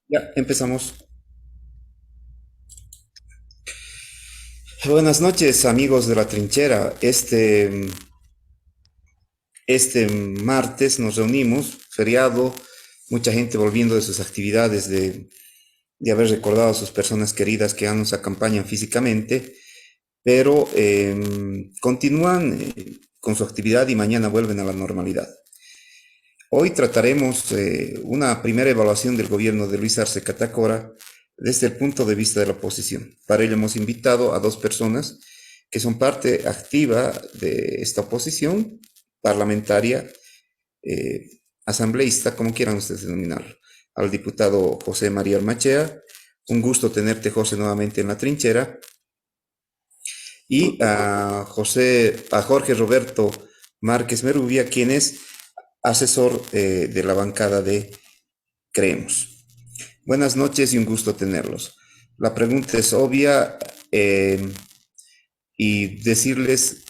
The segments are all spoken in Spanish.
Ya, empezamos. Buenas noches, amigos de la trinchera. Este martes nos reunimos, feriado, mucha gente volviendo de sus actividades de haber recordado a sus personas queridas que aún nos acompañan físicamente, pero continúan con su actividad y mañana vuelven a la normalidad. Hoy trataremos una primera evaluación del gobierno de Luis Arce Catacora desde el punto de vista de la oposición. Para ello hemos invitado a dos personas que son parte activa de esta oposición parlamentaria, eh, asambleísta, como quieran ustedes denominarlo. Al diputado José María Armachea, un gusto tenerte, José, nuevamente en la trinchera, y a Jorge Roberto Márquez Merubia, quien es asesor de la bancada de Creemos. Buenas noches y un gusto tenerlos. La pregunta es obvia, y decirles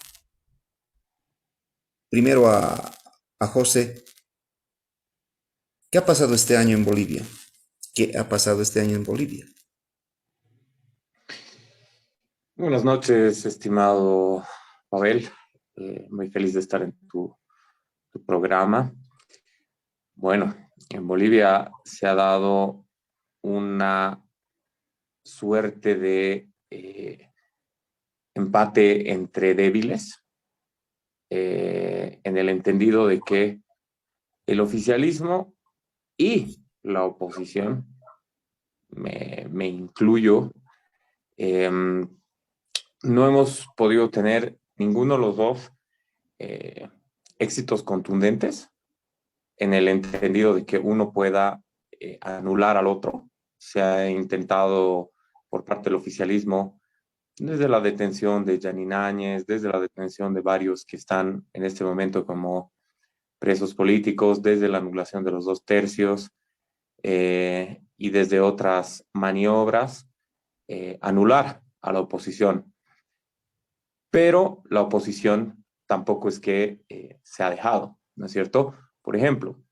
primero a José, ¿qué ha pasado este año en Bolivia? ¿Qué ha pasado este año en Bolivia? Buenas noches, estimado Pavel. Muy feliz de estar en tu programa. Bueno, en Bolivia se ha dado una suerte de empate entre débiles, en el entendido de que el oficialismo y la oposición, me incluyo, eh, no hemos podido tener ninguno de los dos eh, éxitos contundentes en el entendido de que uno pueda anular al otro. Se ha intentado por parte del oficialismo, desde la detención de Janine Áñez, desde la detención de varios que están en este momento como presos políticos, desde la anulación de los dos tercios y desde otras maniobras, anular a la oposición. Pero la oposición tampoco es que se ha dejado, ¿no es cierto? Por ejemplo,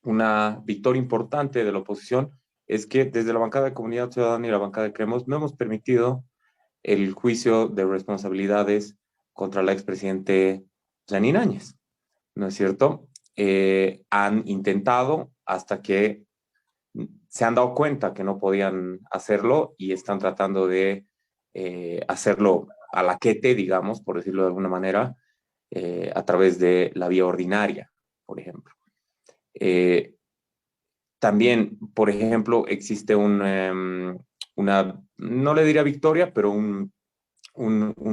una victoria importante de la oposición es que desde la bancada de Comunidad Ciudadana y la bancada de Creemos no hemos permitido el juicio de responsabilidades contra la expresidente Janine Áñez, ¿no es cierto? Han intentado hasta que se han dado cuenta que no podían hacerlo y están tratando de hacerlo a la quete, digamos, por decirlo de alguna manera, a través de la vía ordinaria, por ejemplo. Eh, También, por ejemplo, existe una, no le diría victoria, pero un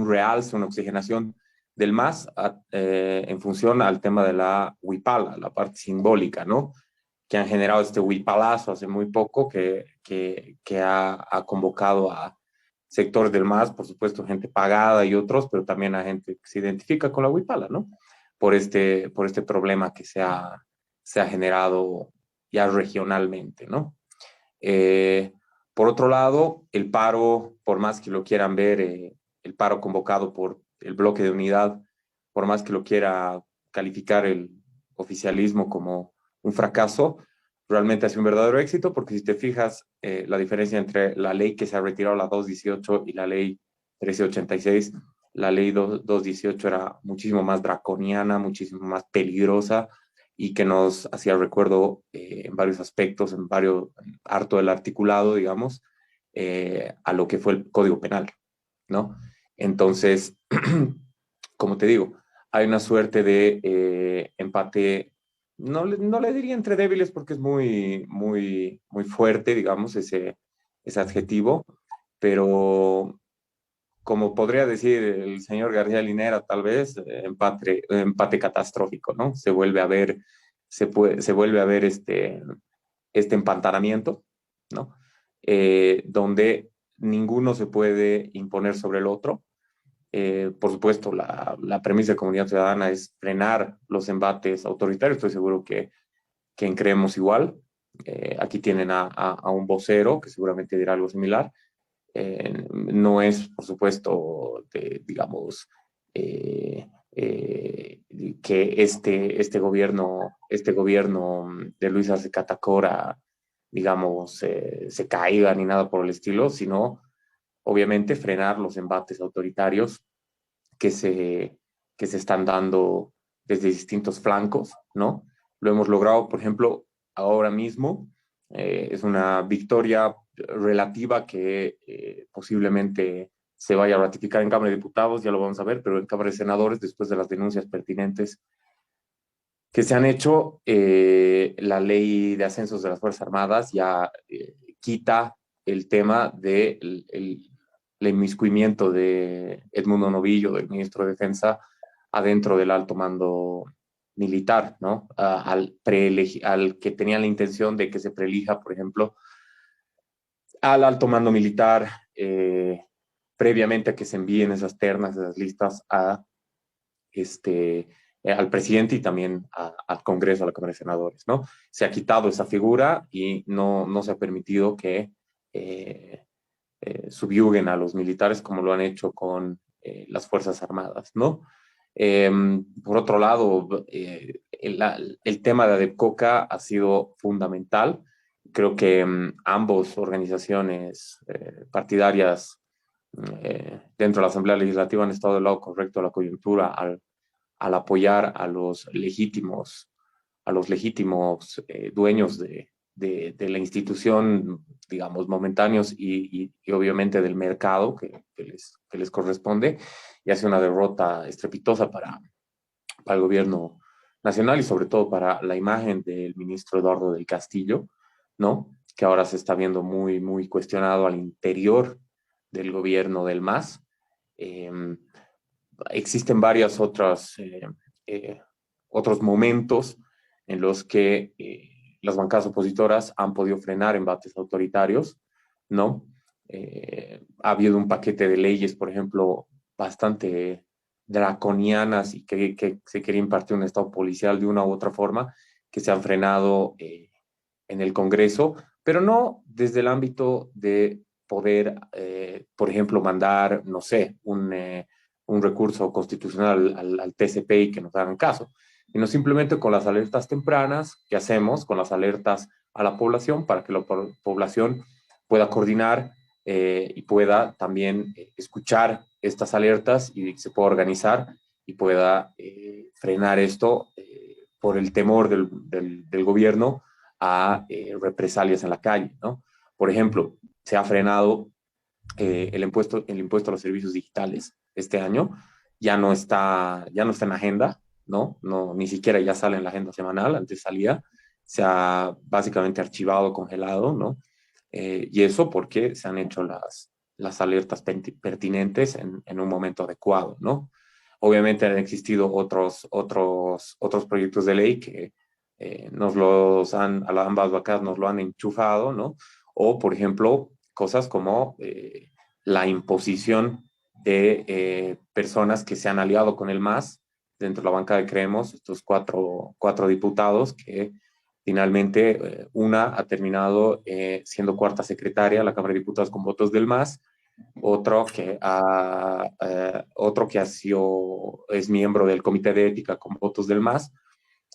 realce, una oxigenación del MAS en función al tema de la huipala, la parte simbólica, ¿no? Que han generado este huipalazo hace muy poco que ha convocado a sectores del MAS, por supuesto, gente pagada y otros, pero también a gente que se identifica con la huipala, ¿no? Por este problema que se ha generado ya regionalmente, ¿no? Eh, por otro lado, el paro, por más que lo quieran ver, el paro convocado por el bloque de unidad, por más que lo quiera calificar el oficialismo como un fracaso, realmente ha sido un verdadero éxito, porque si te fijas, la diferencia entre la ley que se ha retirado, la 218, y la ley 1386, la ley 218 era muchísimo más draconiana, muchísimo más peligrosa, y que nos hacía recuerdo en varios aspectos, harto del articulado, digamos, a lo que fue el Código Penal, ¿no? Entonces, como te digo, hay una suerte de empate, no le diría entre débiles porque es muy, muy, muy fuerte, digamos, ese adjetivo, pero como podría decir el señor García Linera, tal vez, empate catastrófico, ¿no? Se vuelve a ver este empantanamiento, ¿no? Donde ninguno se puede imponer sobre el otro. Por supuesto, la premisa de Comunidad Ciudadana es frenar los embates autoritarios. Estoy seguro que en Creemos igual. Aquí tienen a un vocero que seguramente dirá algo similar. No es, por supuesto, digamos, que este gobierno de Luis Arce Catacora, digamos, se caiga ni nada por el estilo, sino obviamente frenar los embates autoritarios que se, que se están dando desde distintos flancos, ¿no? Lo hemos logrado, por ejemplo, ahora mismo. Es una victoria relativa que posiblemente se vaya a ratificar en Cámara de Diputados, ya lo vamos a ver, pero en Cámara de Senadores, después de las denuncias pertinentes que se han hecho, la ley de ascensos de las Fuerzas Armadas ya quita el tema de el inmiscuimiento de Edmundo Novillo, del ministro de Defensa, adentro del alto mando militar, ¿no? Al que tenía la intención de que se preelija, por ejemplo, al alto mando militar, previamente a que se envíen esas ternas, esas listas al presidente y también al Congreso, a la Cámara de Senadores, ¿no? Se ha quitado esa figura y no se ha permitido que subyuguen a los militares como lo han hecho con las Fuerzas Armadas, ¿no? Por otro lado, el tema de ADEPCOCA ha sido fundamental. Creo que ambos organizaciones partidarias dentro de la Asamblea Legislativa han estado del lado correcto de la coyuntura al apoyar a los legítimos dueños de la institución, digamos, momentáneos y obviamente del mercado que les corresponde, y hace una derrota estrepitosa para el gobierno nacional y sobre todo para la imagen del ministro Eduardo del Castillo, ¿no? Que ahora se está viendo muy, muy cuestionado al interior del gobierno del MAS. Eh, Existen varias eh, otros momentos en los que las bancadas opositoras han podido frenar embates autoritarios, ¿no? Ha habido un paquete de leyes, por ejemplo, bastante draconianas y que se quería impartir un estado policial de una u otra forma, que se han frenado en el Congreso, pero no desde el ámbito de poder, por ejemplo, mandar, no sé, un recurso constitucional al TCP y que nos hagan caso, sino simplemente con las alertas tempranas que hacemos, con las alertas a la población para que la población pueda coordinar y pueda también escuchar estas alertas y se pueda organizar y pueda frenar esto por el temor del gobierno a represalias en la calle, ¿no? Por ejemplo, se ha frenado el impuesto a los servicios digitales este año, ya no está en agenda, ¿no? No, ni siquiera ya sale en la agenda semanal, antes salía, se ha básicamente archivado, congelado, ¿no? Y eso porque se han hecho las alertas pertinentes en un momento adecuado, ¿no? Obviamente han existido otros proyectos de ley que a ambas bancadas nos lo han enchufado, ¿no? O, por ejemplo, cosas como la imposición de personas que se han aliado con el MAS dentro de la banca de Creemos, estos cuatro diputados que finalmente una ha terminado siendo cuarta secretaria de la Cámara de Diputados con votos del MAS, otro que es miembro del Comité de Ética con votos del MAS,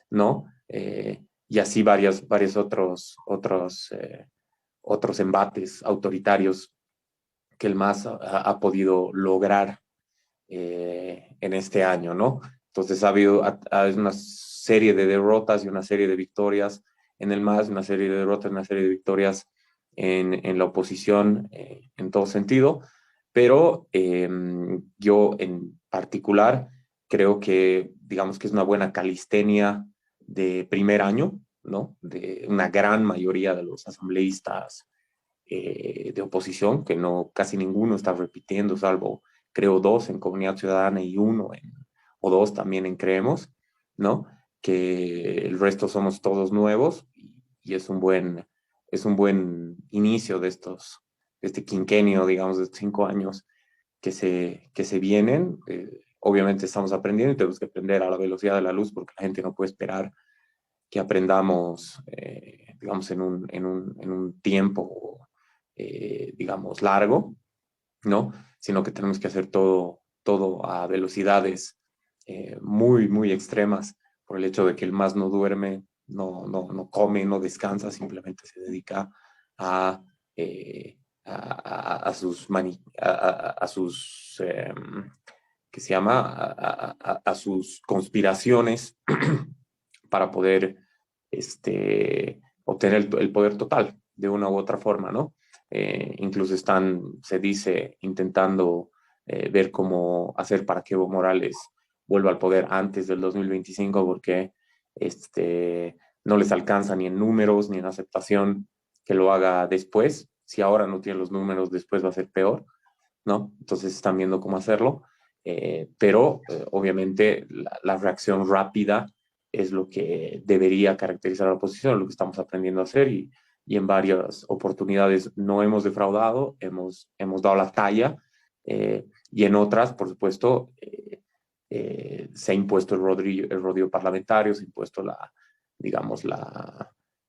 ¿no? Y así varios otros embates autoritarios que el MAS ha podido lograr en este año, ¿no? Entonces ha habido una serie de derrotas y una serie de victorias en el MAS, una serie de derrotas, una serie de victorias en la oposición en todo sentido, pero yo en particular creo que, digamos que es una buena calistenia de primer año, ¿no? De una gran mayoría de los asambleístas de oposición, que no, casi ninguno está repitiendo, salvo creo dos en Comunidad Ciudadana y o dos también en Creemos, ¿no? Que el resto somos todos nuevos y es un buen inicio de este quinquenio, digamos, de estos 5 años que se vienen. Obviamente estamos aprendiendo y tenemos que aprender a la velocidad de la luz porque la gente no puede esperar que aprendamos, digamos, en un tiempo, digamos, largo, ¿no? Sino que tenemos que hacer todo a velocidades muy, muy extremas por el hecho de que el MAS no duerme, no come, no descansa, simplemente se dedica a, a sus, a sus ¿qué se llama? A sus conspiraciones para poder obtener el poder total de una u otra forma, ¿no? Incluso están, se dice, intentando ver cómo hacer para que Evo Morales vuelva al poder antes del 2025 porque no les alcanza ni en números ni en aceptación que lo haga después. Si ahora no tiene los números, después va a ser peor, ¿no? Entonces están viendo cómo hacerlo, pero obviamente la reacción rápida es lo que debería caracterizar a la oposición, lo que estamos aprendiendo a hacer y en varias oportunidades no hemos defraudado, hemos dado la talla y en otras, por supuesto, se ha impuesto el rodillo parlamentario, se ha impuesto digamos,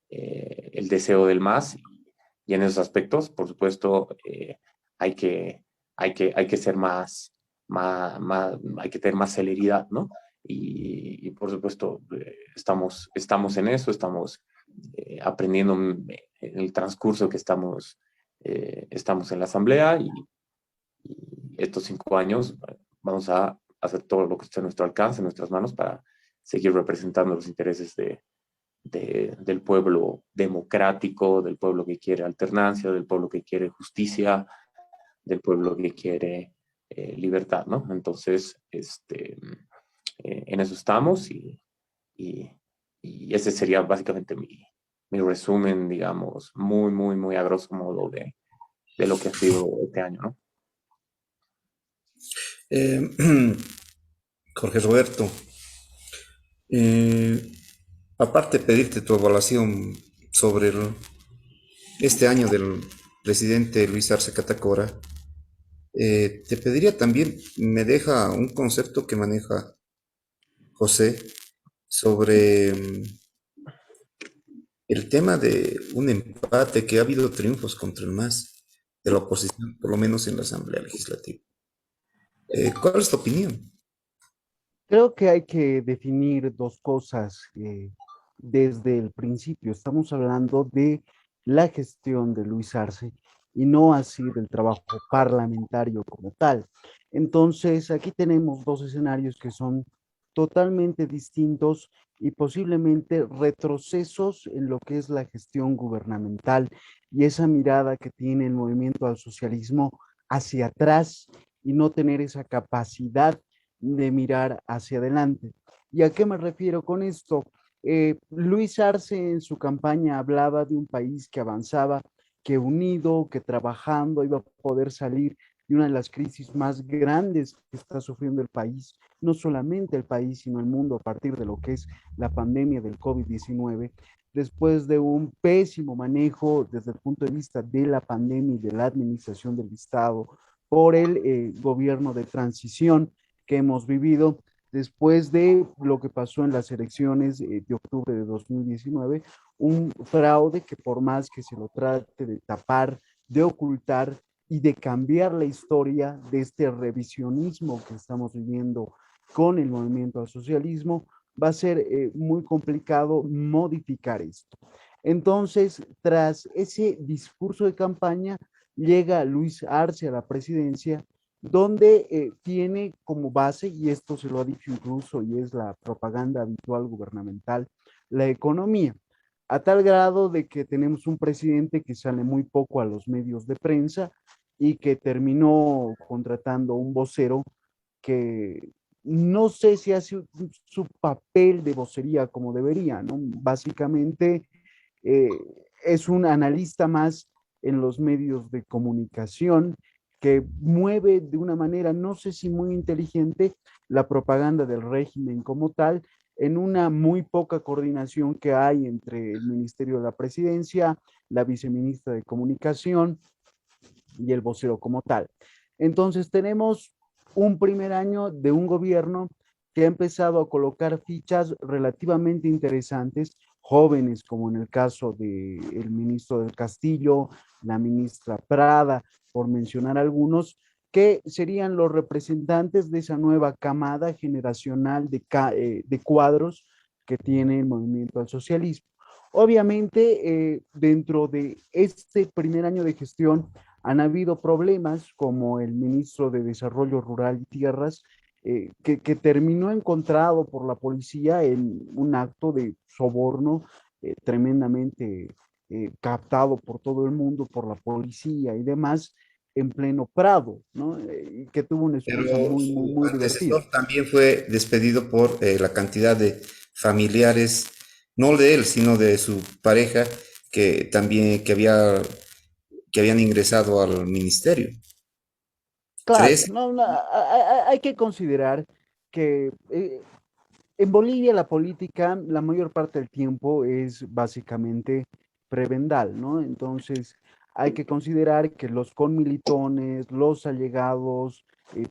el deseo del más y en esos aspectos, por supuesto, hay que, hay que ser hay que tener más celeridad, ¿no? Por supuesto, estamos en eso, estamos aprendiendo en el transcurso que estamos en la asamblea y estos 5 años vamos a hacer todo lo que esté a nuestro alcance, en nuestras manos, para seguir representando los intereses del pueblo democrático, del pueblo que quiere alternancia, del pueblo que quiere justicia, del pueblo que quiere libertad, ¿no? Entonces, en eso estamos y, y ese sería básicamente mi resumen, digamos, muy, muy, muy a grosso modo de lo que ha sido este año, ¿no? Eh, Jorge Roberto, eh, aparte de pedirte tu evaluación sobre este año del presidente Luis Arce Catacora, te pediría también, me deja un concepto que maneja José sobre el tema de un empate, que ha habido triunfos contra el MAS de la oposición, por lo menos en la Asamblea Legislativa. ¿Cuál es tu opinión? Creo que hay que definir dos cosas desde el principio. Estamos hablando de la gestión de Luis Arce y no así del trabajo parlamentario como tal. Entonces, aquí tenemos dos escenarios que son totalmente distintos y posiblemente retrocesos en lo que es la gestión gubernamental y esa mirada que tiene el movimiento al socialismo hacia atrás y no tener esa capacidad de mirar hacia adelante. ¿Y a qué me refiero con esto? Luis Arce en su campaña hablaba de un país que avanzaba, que unido, que trabajando iba a poder salir de una de las crisis más grandes que está sufriendo el país, no solamente el país, sino el mundo a partir de lo que es la pandemia del COVID-19, después de un pésimo manejo desde el punto de vista de la pandemia y de la administración del Estado por el gobierno de transición que hemos vivido después de lo que pasó en las elecciones de octubre de 2019, un fraude que por más que se lo trate de tapar, de ocultar y de cambiar la historia de este revisionismo que estamos viviendo con el movimiento al socialismo, va a ser muy complicado modificar esto. Entonces, tras ese discurso de campaña, llega Luis Arce a la presidencia donde tiene como base, y esto se lo ha dicho incluso y es la propaganda habitual gubernamental, la economía, a tal grado de que tenemos un presidente que sale muy poco a los medios de prensa y que terminó contratando un vocero que no sé si hace su papel de vocería como debería, ¿no? Básicamente eh, es un analista más en los medios de comunicación que mueve de una manera, no sé si muy inteligente, la propaganda del régimen como tal, en una muy poca coordinación que hay entre el Ministerio de la Presidencia, la viceministra de Comunicación y el vocero como tal. Entonces tenemos un primer año de un gobierno que ha empezado a colocar fichas relativamente interesantes, jóvenes, como en el caso del ministro del Castillo, la ministra Prada, por mencionar algunos, que serían los representantes de esa nueva camada generacional de cuadros que tiene el movimiento al socialismo. Obviamente, dentro de este primer año de gestión han habido problemas como el ministro de Desarrollo Rural y Tierras, que terminó encontrado por la policía en un acto de soborno tremendamente captado por todo el mundo, por la policía y demás, en pleno Prado, ¿no? Y que tuvo una Pero excusa muy, muy, su muy divertida. antecesor también fue despedido por la cantidad de familiares, no de él, sino de su pareja, que también que habían ingresado al ministerio. Claro, Tres, no, no, hay que considerar que en Bolivia la política la mayor parte del tiempo es básicamente prebendal, ¿no? Entonces hay que considerar que los conmilitones, los allegados,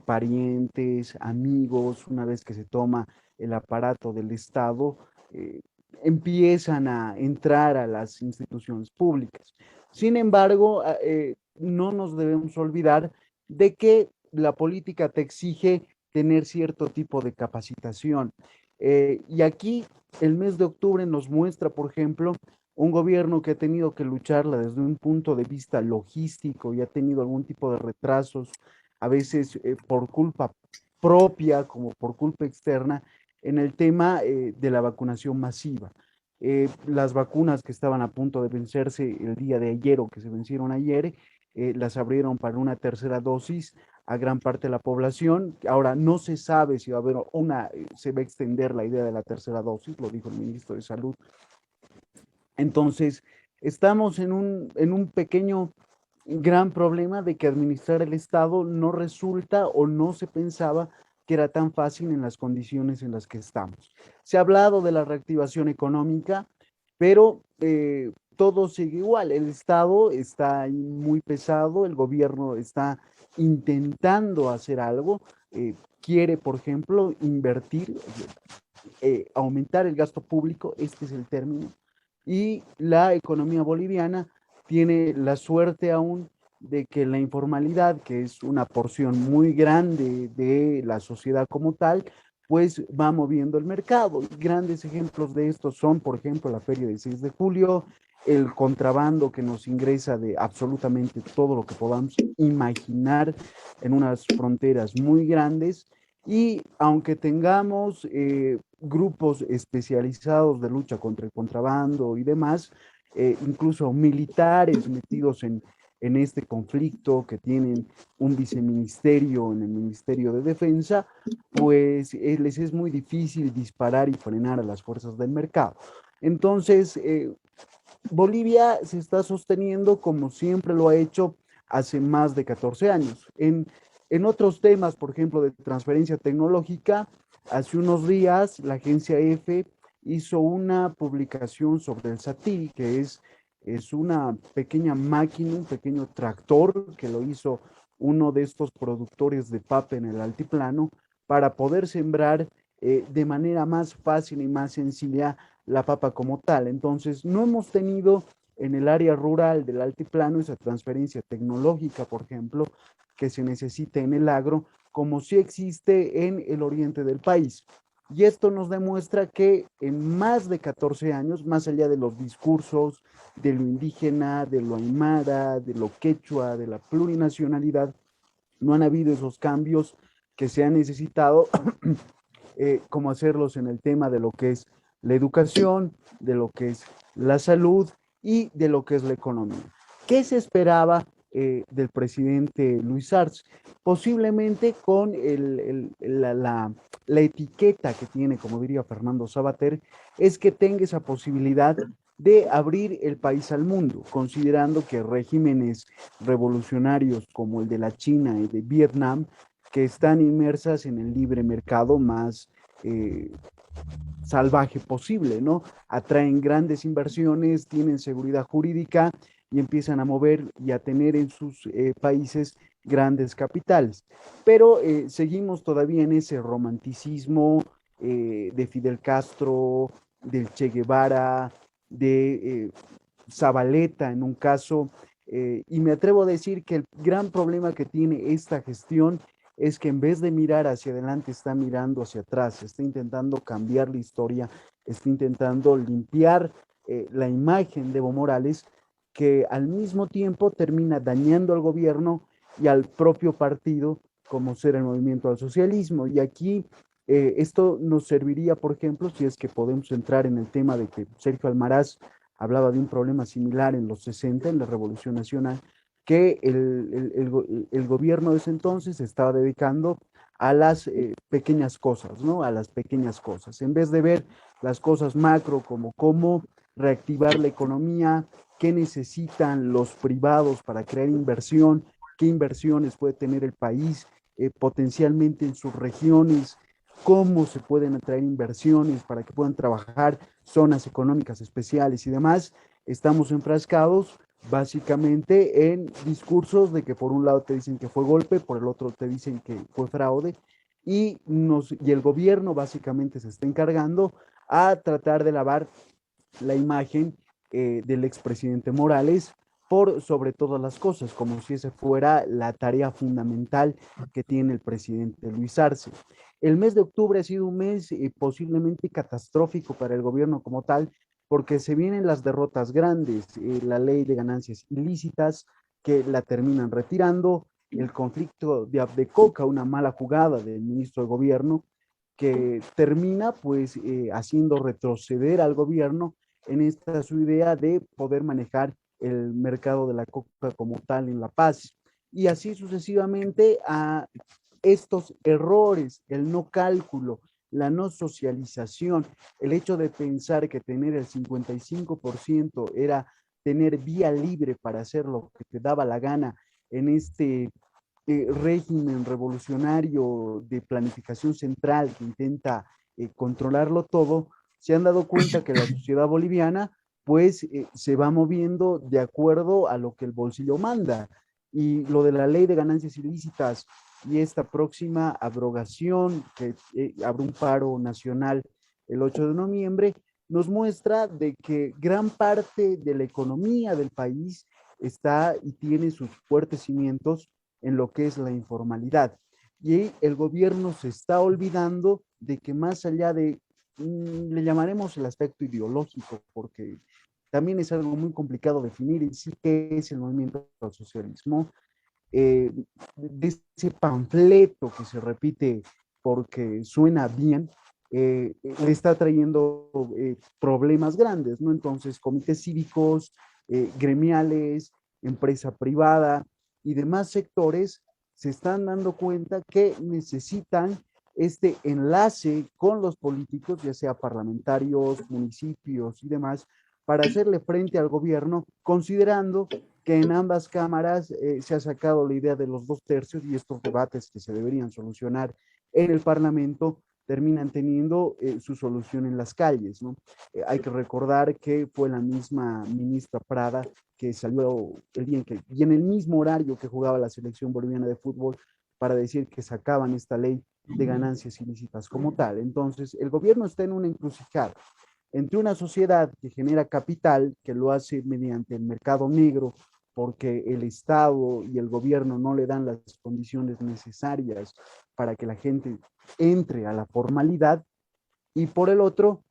parientes, amigos, una vez que se toma el aparato del Estado, eh, empiezan a entrar a las instituciones públicas. Sin embargo, no nos debemos olvidar de que la política te exige tener cierto tipo de capacitación. Y aquí el mes de octubre nos muestra, por ejemplo, un gobierno que ha tenido que lucharla desde un punto de vista logístico y ha tenido algún tipo de retrasos, a veces por culpa propia como por culpa externa, en el tema de la vacunación masiva. Las vacunas que estaban a punto de vencerse el día de ayer o que se vencieron ayer, las abrieron para una tercera dosis a gran parte de la población. Ahora no se sabe si va a haber se va a extender la idea de la tercera dosis, lo dijo el ministro de Salud. Entonces, estamos en un pequeño, gran problema de que administrar el Estado no resulta o no se pensaba que era tan fácil en las condiciones en las que estamos. Se ha hablado de la reactivación económica, pero todo sigue igual. El Estado está muy pesado, el gobierno está intentando hacer algo, quiere, por ejemplo, invertir, aumentar el gasto público, este es el término, y la economía boliviana tiene la suerte aún de que la informalidad, que es una porción muy grande de la sociedad como tal, pues va moviendo el mercado. Y grandes ejemplos de esto son, por ejemplo, la feria del 6 de julio, el contrabando que nos ingresa de absolutamente todo lo que podamos imaginar en unas fronteras muy grandes. Y aunque tengamos grupos especializados de lucha contra el contrabando y demás, incluso militares metidos en este conflicto que tienen un viceministerio en el Ministerio de Defensa, pues les es muy difícil disparar y frenar a las fuerzas del mercado. Entonces, Bolivia se está sosteniendo como siempre lo ha hecho hace más de 14 años. En otros temas, por ejemplo, de transferencia tecnológica, hace unos días la agencia EFE hizo una publicación sobre el SATI, que es una pequeña máquina, un pequeño tractor que lo hizo uno de estos productores de papa en el altiplano para poder sembrar de manera más fácil y más sencilla la papa como tal. Entonces, no hemos tenido en el área rural del altiplano esa transferencia tecnológica, por ejemplo, que se necesita en el agro, como sí existe en el oriente del país. Y esto nos demuestra que en más de 14 años, más allá de los discursos de lo indígena, de lo aymara, de lo quechua, de la plurinacionalidad, no han habido esos cambios que se han necesitado, como hacerlos en el tema de lo que es la educación, de lo que es la salud y de lo que es la economía. ¿Qué se esperaba del presidente Luis Arce? Posiblemente con la etiqueta que tiene, como diría Fernando Sabater, es que tenga esa posibilidad de abrir el país al mundo, considerando que regímenes revolucionarios como el de la China y de Vietnam, que están inmersas en el libre mercado más salvaje posible, ¿no? Atraen grandes inversiones, tienen seguridad jurídica y empiezan a mover y a tener en sus países grandes capitales. Pero seguimos todavía en ese romanticismo de Fidel Castro, del Che Guevara, de Zabaleta en un caso, Y me atrevo a decir que el gran problema que tiene esta gestión es que en vez de mirar hacia adelante, está mirando hacia atrás, está intentando cambiar la historia, está intentando limpiar la imagen de Evo Morales, que al mismo tiempo termina dañando al gobierno y al propio partido, como ser el movimiento al socialismo. Y aquí esto nos serviría, por ejemplo, si es que podemos entrar en el tema de que Sergio Almaraz hablaba de un problema similar en los 60, en la Revolución Nacional, que el gobierno de ese entonces se estaba dedicando a las pequeñas cosas, ¿no? A las pequeñas cosas. En vez de ver las cosas macro como cómo reactivar la economía, qué necesitan los privados para crear inversión, qué inversiones puede tener el país potencialmente en sus regiones, cómo se pueden atraer inversiones para que puedan trabajar zonas económicas especiales y demás, estamos enfrascados básicamente en discursos de que por un lado te dicen que fue golpe, por el otro te dicen que fue fraude, y el gobierno básicamente se está encargando a tratar de lavar la imagen del expresidente Morales por sobre todas las cosas, como si esa fuera la tarea fundamental que tiene el presidente Luis Arce. El mes de octubre ha sido un mes posiblemente catastrófico para el gobierno como tal, porque se vienen las derrotas grandes, la ley de ganancias ilícitas, que la terminan retirando, el conflicto de Abdecoca, una mala jugada del ministro de gobierno, que termina pues haciendo retroceder al gobierno en esta su idea de poder manejar el mercado de la coca como tal en La Paz. Y así sucesivamente a estos errores, el no cálculo, la no socialización, el hecho de pensar que tener el 55% era tener vía libre para hacer lo que te daba la gana en este régimen revolucionario de planificación central que intenta controlarlo todo, se han dado cuenta que la sociedad boliviana pues se va moviendo de acuerdo a lo que el bolsillo manda. Y lo de la ley de ganancias ilícitas y esta próxima abrogación que abre un paro nacional el 8 de noviembre, nos muestra de que gran parte de la economía del país está y tiene sus fuertes cimientos en lo que es la informalidad. Y el gobierno se está olvidando de que más allá de, le llamaremos el aspecto ideológico, porque también es algo muy complicado definir en sí qué es el movimiento al socialismo, de ese panfleto que se repite porque suena bien, le está trayendo problemas grandes, ¿no? Entonces, comités cívicos, gremiales, empresa privada y demás sectores se están dando cuenta que necesitan este enlace con los políticos, ya sea parlamentarios, municipios y demás, para hacerle frente al gobierno, considerando que en ambas cámaras se ha sacado la idea de los 2/3 y estos debates que se deberían solucionar en el Parlamento terminan teniendo su solución en las calles, ¿no? Hay que recordar que fue la misma ministra Prada que salió el día en que, y en el mismo horario que jugaba la selección boliviana de fútbol, para decir que sacaban esta ley de ganancias ilícitas como tal. Entonces, el gobierno está en una encrucijada entre una sociedad que genera capital, que lo hace mediante el mercado negro, porque el Estado y el gobierno no le dan las condiciones necesarias para que la gente entre a la formalidad, y por el otro,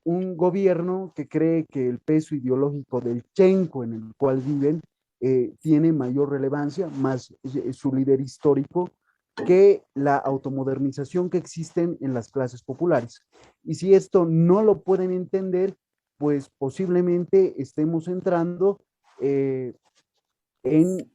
un gobierno que cree que el peso ideológico del Chenco en el cual viven tiene mayor relevancia, más su líder histórico, que la automodernización que existen en las clases populares. Y si esto no lo pueden entender, pues posiblemente estemos entrando en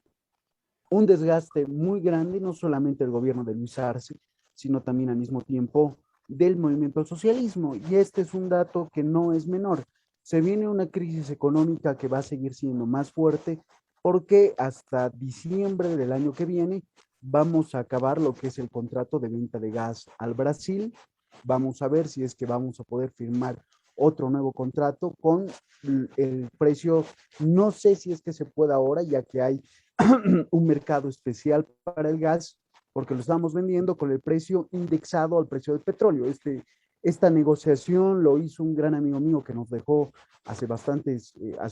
un desgaste muy grande, no solamente del gobierno de Luis Arce, sino también al mismo tiempo del movimiento al socialismo. Y este es un dato que no es menor. Se viene una crisis económica que va a seguir siendo más fuerte porque hasta diciembre del año que viene vamos a acabar lo que es el contrato de venta de gas al Brasil. Vamos a ver si es que vamos a poder firmar otro nuevo contrato con el precio, no sé si es que se pueda ahora, ya que hay un mercado especial para el gas, porque lo estamos vendiendo con el precio indexado al precio del petróleo. Esta negociación lo hizo un gran amigo mío que nos dejó hace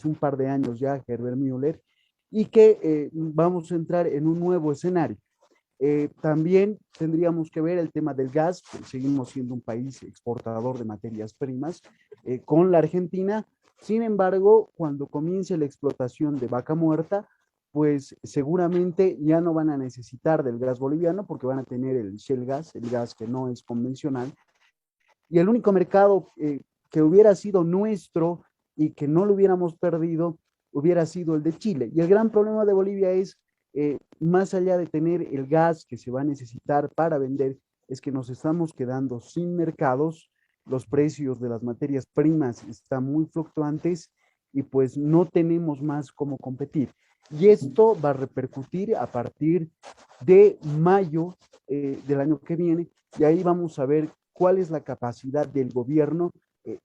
un par de años ya, Herbert Müller, y que vamos a entrar en un nuevo escenario. También tendríamos que ver el tema del gas, pues seguimos siendo un país exportador de materias primas con la Argentina. Sin embargo, cuando comience la explotación de Vaca Muerta, pues seguramente ya no van a necesitar del gas boliviano porque van a tener el shale gas, el gas que no es convencional. Y el único mercado que hubiera sido nuestro y que no lo hubiéramos perdido hubiera sido el de Chile. Y el gran problema de Bolivia es, más allá de tener el gas que se va a necesitar para vender, es que nos estamos quedando sin mercados, los precios de las materias primas están muy fluctuantes y pues no tenemos más cómo competir. Y esto va a repercutir a partir de mayo del año que viene, y ahí vamos a ver cuál es la capacidad del gobierno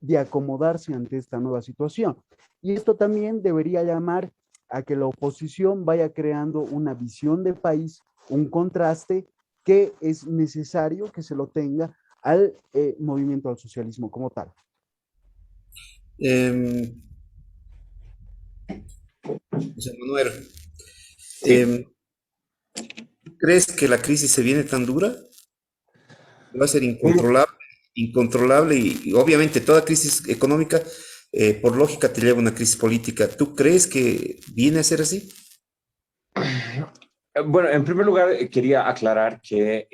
de acomodarse ante esta nueva situación. Y esto también debería llamar a que la oposición vaya creando una visión de país, un contraste que es necesario que se lo tenga al movimiento al socialismo como tal. Em, José Manuel, Sí. em, ¿crees que la crisis se viene tan dura? Va a ser incontrolable, incontrolable y obviamente toda crisis económica, por lógica, te lleva a una crisis política. ¿Tú crees que viene a ser así? Bueno, en primer lugar, quería aclarar que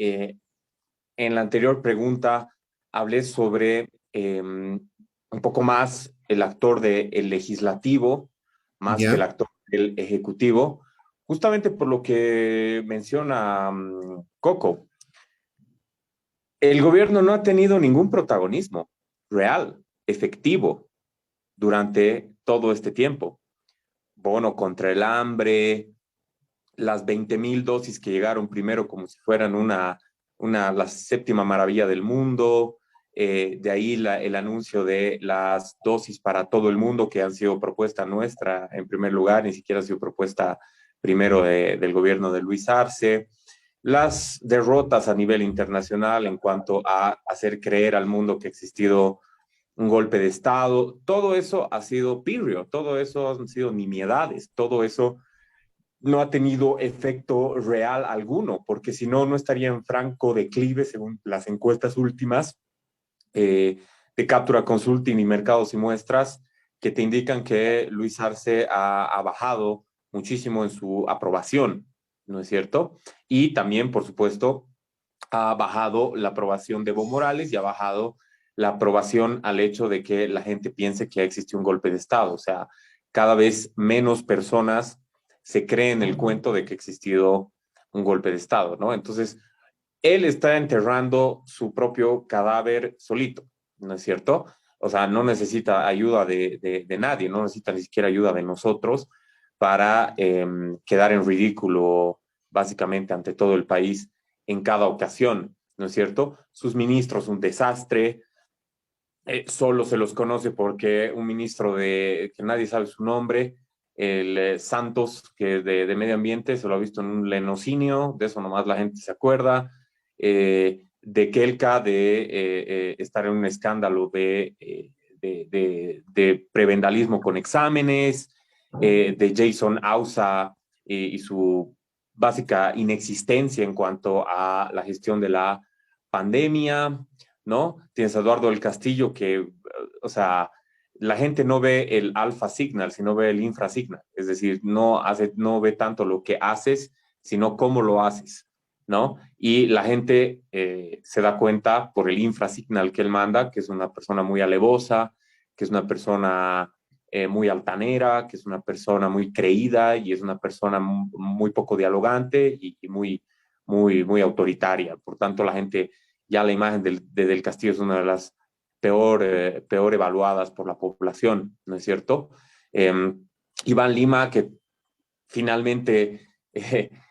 en la anterior pregunta hablé sobre un poco más el actor del legislativo, más que el Ya, actor del ejecutivo, justamente por lo que menciona Coco. El gobierno no ha tenido ningún protagonismo real, efectivo, durante todo este tiempo. Bono contra el hambre, las 20,000 dosis que llegaron primero como si fueran la séptima maravilla del mundo, de ahí el anuncio de las dosis para todo el mundo que han sido propuesta nuestra en primer lugar, ni siquiera ha sido propuesta primero del gobierno de Luis Arce, las derrotas a nivel internacional en cuanto a hacer creer al mundo que ha existido un golpe de Estado, todo eso ha sido pirrio, todo eso han sido nimiedades, todo eso no ha tenido efecto real alguno, porque si no, no estaría en franco declive según las encuestas últimas de Captura Consulting y Mercados y Muestras, que te indican que Luis Arce ha bajado muchísimo en su aprobación, ¿no es cierto? Y también, por supuesto, ha bajado la aprobación de Evo Morales y ha bajado la aprobación al hecho de que la gente piense que existió un golpe de Estado. O sea, cada vez menos personas se creen el cuento de que ha existido un golpe de Estado, ¿no? Entonces, él está enterrando su propio cadáver solito, ¿no es cierto? O sea, no necesita ayuda de nadie, no necesita ni siquiera ayuda de nosotros para quedar en ridículo básicamente ante todo el país en cada ocasión, ¿no es cierto? Sus ministros, un desastre, solo se los conoce porque un ministro que nadie sabe su nombre, el Santos, que es de Medio Ambiente, se lo ha visto en un lenocinio, de eso nomás la gente se acuerda, de Kelka, de estar en un escándalo de prebendalismo con exámenes, de Jason Ausa y su básica inexistencia en cuanto a la gestión de la pandemia, ¿no? Tienes a Eduardo del Castillo que, o sea, la gente no ve el alfa signal, sino ve el infra signal. Es decir, no ve tanto lo que haces, sino cómo lo haces, ¿no? Y la gente se da cuenta por el infra signal que él manda, que es una persona muy alevosa, que es una persona muy altanera, que es una persona muy creída y es una persona muy poco dialogante y muy autoritaria. Por tanto, la gente ya la imagen del Castillo es una de las peor evaluadas por la población, ¿no es cierto? Iván Lima, que finalmente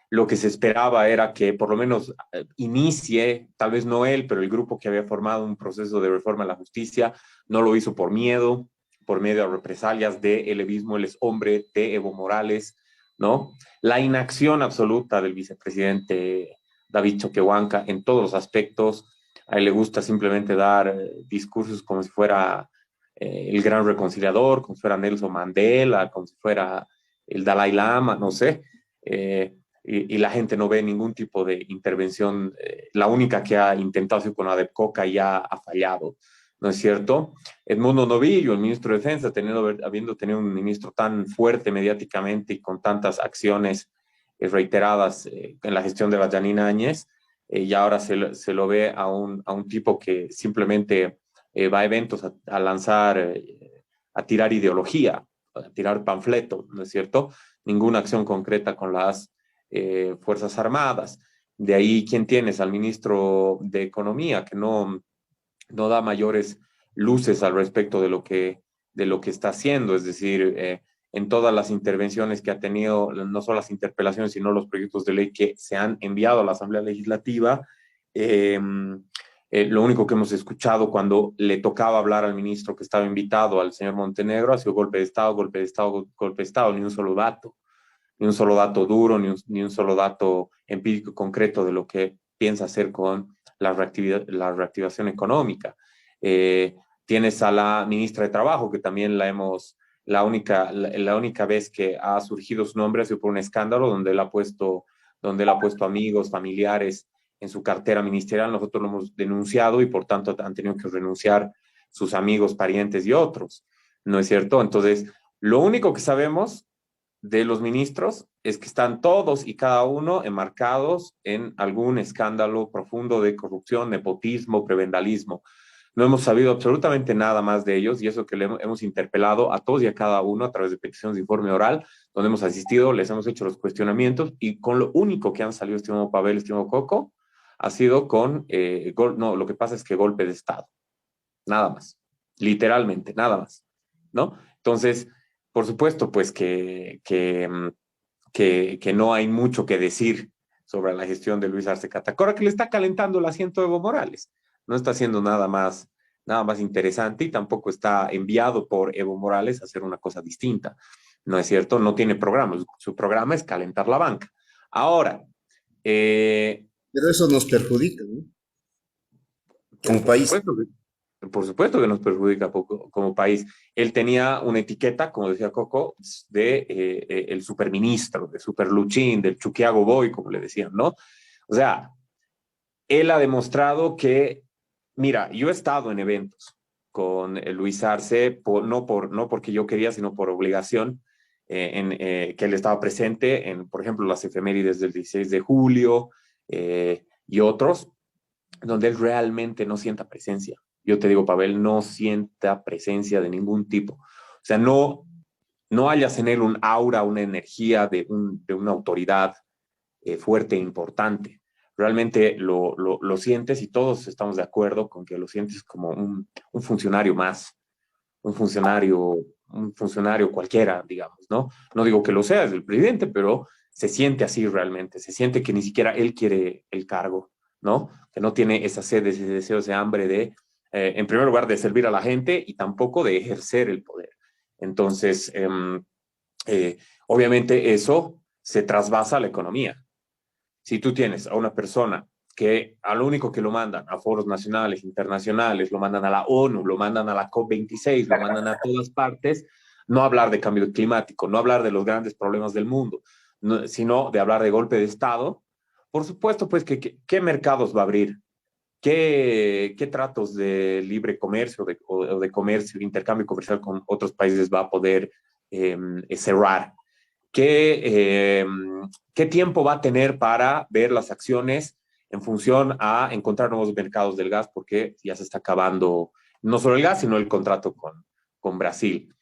lo que se esperaba era que por lo menos inicie, tal vez no él, pero el grupo que había formado un proceso de reforma a la justicia, no lo hizo por miedo, por medio de represalias de él mismo, él es hombre de Evo Morales, ¿no? La inacción absoluta del vicepresidente David Choquehuanca en todos los aspectos. A él le gusta simplemente dar discursos como si fuera el gran reconciliador, como si fuera Nelson Mandela, como si fuera el Dalai Lama, no sé, y la gente no ve ningún tipo de intervención. La única que ha intentado hacer con ADEPCOCA ya ha fallado, ¿no es cierto? Edmundo Novillo, el ministro de Defensa, habiendo tenido un ministro tan fuerte mediáticamente y con tantas acciones reiteradas en la gestión de la Janine Áñez, y ahora se lo ve a un tipo que simplemente va a eventos a lanzar, a tirar ideología, a tirar panfleto, ¿no es cierto? Ninguna acción concreta con las Fuerzas Armadas. De ahí, ¿quién tienes? Al ministro de Economía, que no da mayores luces al respecto de lo que está haciendo, es decir, en todas las intervenciones que ha tenido, no solo las interpelaciones, sino los proyectos de ley que se han enviado a la Asamblea Legislativa, lo único que hemos escuchado cuando le tocaba hablar al ministro que estaba invitado, al señor Montenegro, ha sido golpe de Estado, golpe de Estado, golpe de Estado, ni un solo dato, ni un solo dato duro, ni un solo dato empírico concreto de lo que piensa hacer con la reactivación económica. Tienes a la ministra de Trabajo, que también la única vez que ha surgido su nombre ha sido por un escándalo donde él ha puesto amigos, familiares en su cartera ministerial. Nosotros lo hemos denunciado y por tanto han tenido que renunciar sus amigos, parientes y otros, ¿no es cierto? Entonces, lo único que sabemos de los ministros es que están todos y cada uno enmarcados en algún escándalo profundo de corrupción, nepotismo, prebendalismo. No hemos sabido absolutamente nada más de ellos y eso que le hemos interpelado a todos y a cada uno a través de peticiones de informe oral, donde hemos asistido, les hemos hecho los cuestionamientos y con lo único que han salido, estimado Pavel, estimado Coco, ha sido con, no, lo que pasa es que golpe de Estado, nada más, literalmente, nada más, ¿no? Entonces, por supuesto, pues que no hay mucho que decir sobre la gestión de Luis Arce Catacora, que le está calentando el asiento de Evo Morales. No está haciendo nada más interesante y tampoco está enviado por Evo Morales a hacer una cosa distinta. ¿No es cierto? No tiene programa. Su programa es calentar la banca. Ahora, Pero eso nos perjudica, ¿no? Como país. Por supuesto que nos perjudica como país. Él tenía una etiqueta, como decía Coco, de el superministro, de superluchín, del Chuquiago Boy, como le decían, ¿no? O sea, él ha demostrado que, mira, yo he estado en eventos con Luis Arce, no porque yo quería, sino por obligación, que él estaba presente en, por ejemplo, las efemérides del 16 de julio y otros, donde él realmente no sienta presencia. Yo te digo, Pavel, no sienta presencia de ningún tipo. O sea, no hallas en él un aura, una energía de una autoridad fuerte e importante. Realmente lo sientes y todos estamos de acuerdo con que lo sientes como un funcionario más, un funcionario cualquiera, digamos, ¿no? No digo que lo sea, es el presidente, pero se siente así realmente, se siente que ni siquiera él quiere el cargo, ¿no? Que no tiene esa sed, ese deseo, ese hambre de, en primer lugar, de servir a la gente y tampoco de ejercer el poder. Entonces, obviamente eso se trasvasa a la economía. Si tú tienes a una persona que a lo único que lo mandan a foros nacionales, internacionales, lo mandan a la ONU, lo mandan a la COP26, lo mandan a todas partes, no hablar de cambio climático, no hablar de los grandes problemas del mundo, sino de hablar de golpe de Estado, por supuesto, pues, ¿qué mercados va a abrir? ¿Qué tratos de libre comercio o de comercio, intercambio comercial con otros países va a poder cerrar? ¿Qué tiempo va a tener para ver las acciones en función a encontrar nuevos mercados del gas? Porque ya se está acabando no solo el gas, sino el contrato con Brasil.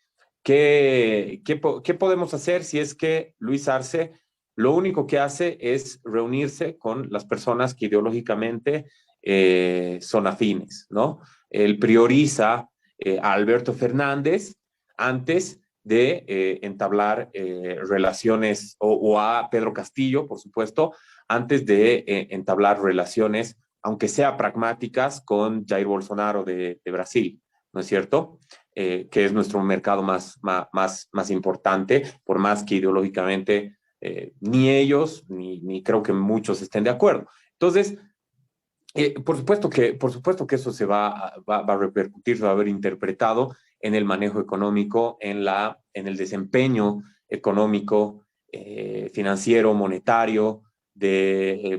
¿Qué podemos hacer si es que Luis Arce lo único que hace es reunirse con las personas que ideológicamente son afines, ¿no? Él prioriza a Alberto Fernández antes de entablar relaciones, o a Pedro Castillo, por supuesto, antes de entablar relaciones, aunque sea pragmáticas, con Jair Bolsonaro de Brasil, ¿no es cierto? Que es nuestro mercado más importante, por más que ideológicamente ni ellos, ni creo que muchos estén de acuerdo. Entonces, por supuesto que eso se va a repercutir, se va a ver interpretado en el manejo económico, en el desempeño económico, financiero, monetario,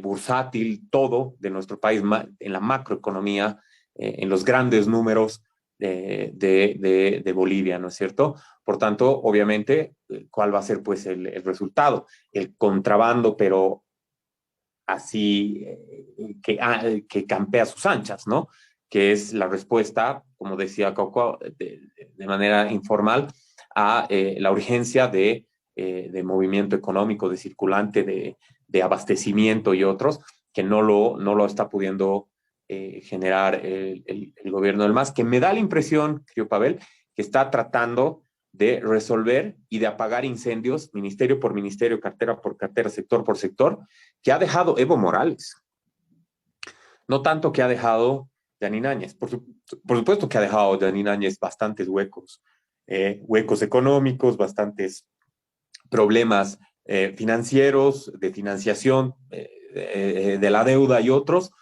bursátil, todo de nuestro país, en la macroeconomía, en los grandes números de Bolivia, ¿no es cierto? Por tanto, obviamente, ¿cuál va a ser pues el resultado? El contrabando, pero así que campea sus anchas, ¿no? Que es la respuesta, como decía Coco, de manera informal, a la urgencia de movimiento económico, de circulante, de abastecimiento y otros, que no lo está pudiendo generar el gobierno del MAS, que me da la impresión, creo, Pavel, que está tratando de resolver y de apagar incendios, ministerio por ministerio, cartera por cartera, sector por sector, que ha dejado Evo Morales. No tanto que ha dejado Janine Áñez. Por supuesto que ha dejado Janine Áñez bastantes huecos, huecos económicos, bastantes problemas financieros, de financiación de la deuda y otros,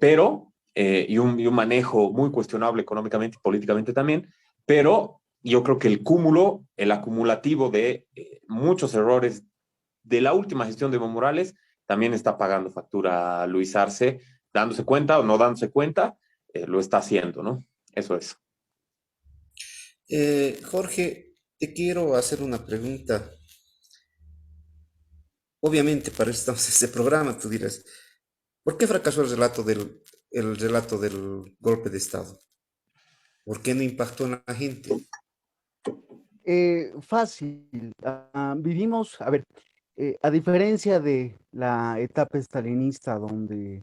pero, y un manejo muy cuestionable económicamente y políticamente también, pero yo creo que el acumulativo de muchos errores de la última gestión de Evo Morales también está pagando factura a Luis Arce, dándose cuenta o no dándose cuenta, lo está haciendo, ¿no? Eso es. Jorge, te quiero hacer una pregunta. Obviamente, para eso estamos en este programa, tú dirás, ¿por qué fracasó el relato del golpe de Estado? ¿Por qué no impactó en la gente? Fácil. Vivimos, a ver, a diferencia de la etapa stalinista donde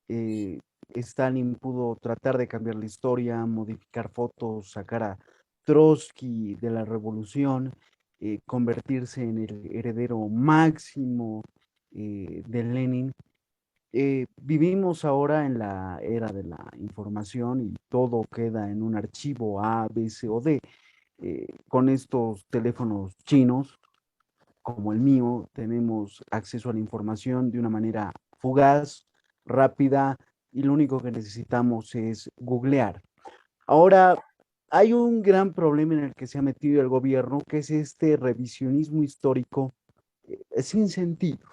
eh, Stalin pudo tratar de cambiar la historia, modificar fotos, sacar a Trotsky de la revolución, convertirse en el heredero máximo de Lenin. Vivimos ahora en la era de la información y todo queda en un archivo A, B, C o D. Con estos teléfonos chinos, como el mío, tenemos acceso a la información de una manera fugaz, rápida, y lo único que necesitamos es googlear. Ahora, hay un gran problema en el que se ha metido el gobierno, que es este revisionismo histórico sin sentido.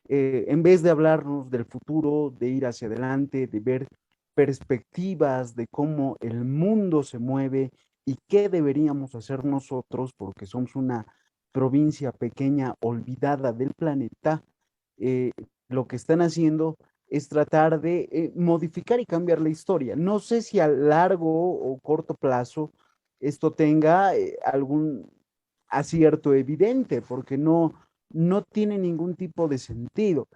En vez de hablarnos del futuro, de ir hacia adelante, de ver perspectivas de cómo el mundo se mueve y qué deberíamos hacer nosotros, porque somos una provincia pequeña olvidada del planeta, eh, lo que están haciendo es tratar de modificar y cambiar la historia. No sé si a largo o corto plazo esto tenga algún acierto evidente, porque no tiene ningún tipo de sentido.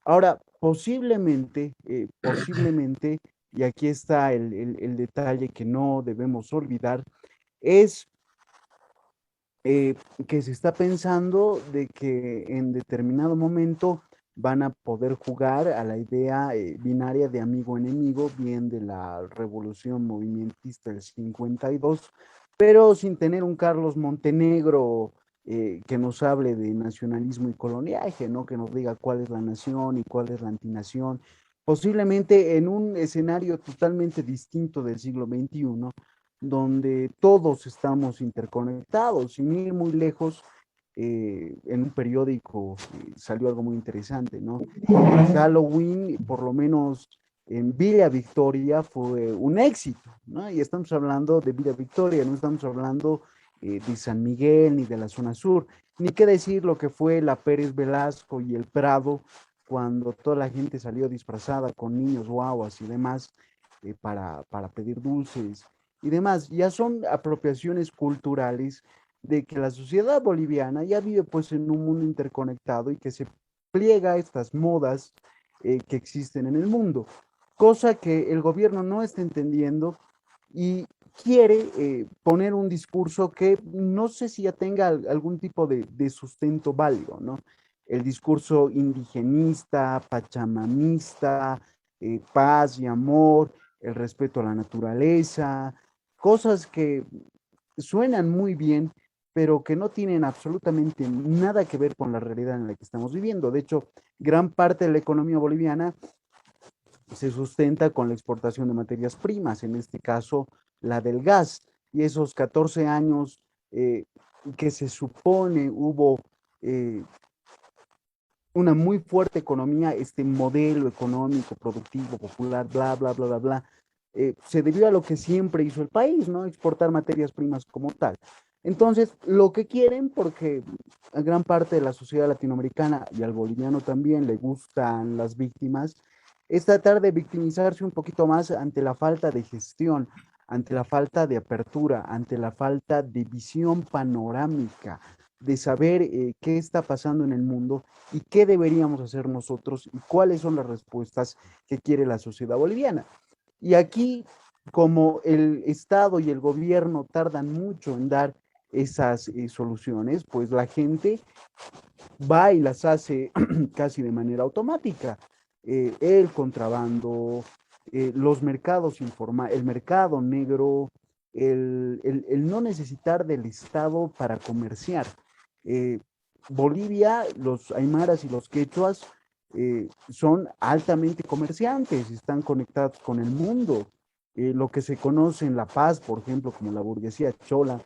Ahora, posiblemente, y aquí está el detalle que no debemos olvidar, es que se está pensando de que en determinado momento van a poder jugar a la idea binaria de amigo-enemigo, bien de la revolución movimentista del 52, pero sin tener un Carlos Montenegro que nos hable de nacionalismo y coloniaje, ¿no? Que nos diga cuál es la nación y cuál es la antinación. Posiblemente en un escenario totalmente distinto del siglo XXI, donde todos estamos interconectados, sin ir muy lejos. En un periódico salió algo muy interesante, ¿no? Halloween, por lo menos en Villa Victoria, fue un éxito, ¿no? Y estamos hablando de Villa Victoria, no estamos hablando de San Miguel ni de la zona sur, ni qué decir lo que fue la Pérez Velasco y el Prado, cuando toda la gente salió disfrazada con niños guaguas y demás para pedir dulces y demás. Ya son apropiaciones culturales de que la sociedad boliviana ya vive pues en un mundo interconectado y que se pliega a estas modas que existen en el mundo, cosa que el gobierno no está entendiendo y quiere poner un discurso que no sé si ya tenga algún tipo de sustento válido, ¿no? El discurso indigenista, pachamamista, paz y amor, el respeto a la naturaleza, cosas que suenan muy bien, pero que no tienen absolutamente nada que ver con la realidad en la que estamos viviendo. De hecho, gran parte de la economía boliviana se sustenta con la exportación de materias primas, en este caso la del gas, y esos 14 años que se supone hubo una muy fuerte economía, este modelo económico, productivo, popular, bla, bla, bla, bla, bla, se debió a lo que siempre hizo el país, ¿no? Exportar materias primas como tal. Entonces, lo que quieren, porque a gran parte de la sociedad latinoamericana y al boliviano también le gustan las víctimas, es tratar de victimizarse un poquito más ante la falta de gestión, ante la falta de apertura, ante la falta de visión panorámica, de saber qué está pasando en el mundo y qué deberíamos hacer nosotros y cuáles son las respuestas que quiere la sociedad boliviana. Y aquí, como el Estado y el gobierno tardan mucho en dar esas soluciones, pues la gente va y las hace casi de manera automática. El contrabando, los mercados informales, el mercado negro, el no necesitar del Estado para comerciar. Eh, Bolivia, los aymaras y los quechuas son altamente comerciantes, están conectados con el mundo. Lo que se conoce en La Paz, por ejemplo, como la burguesía chola,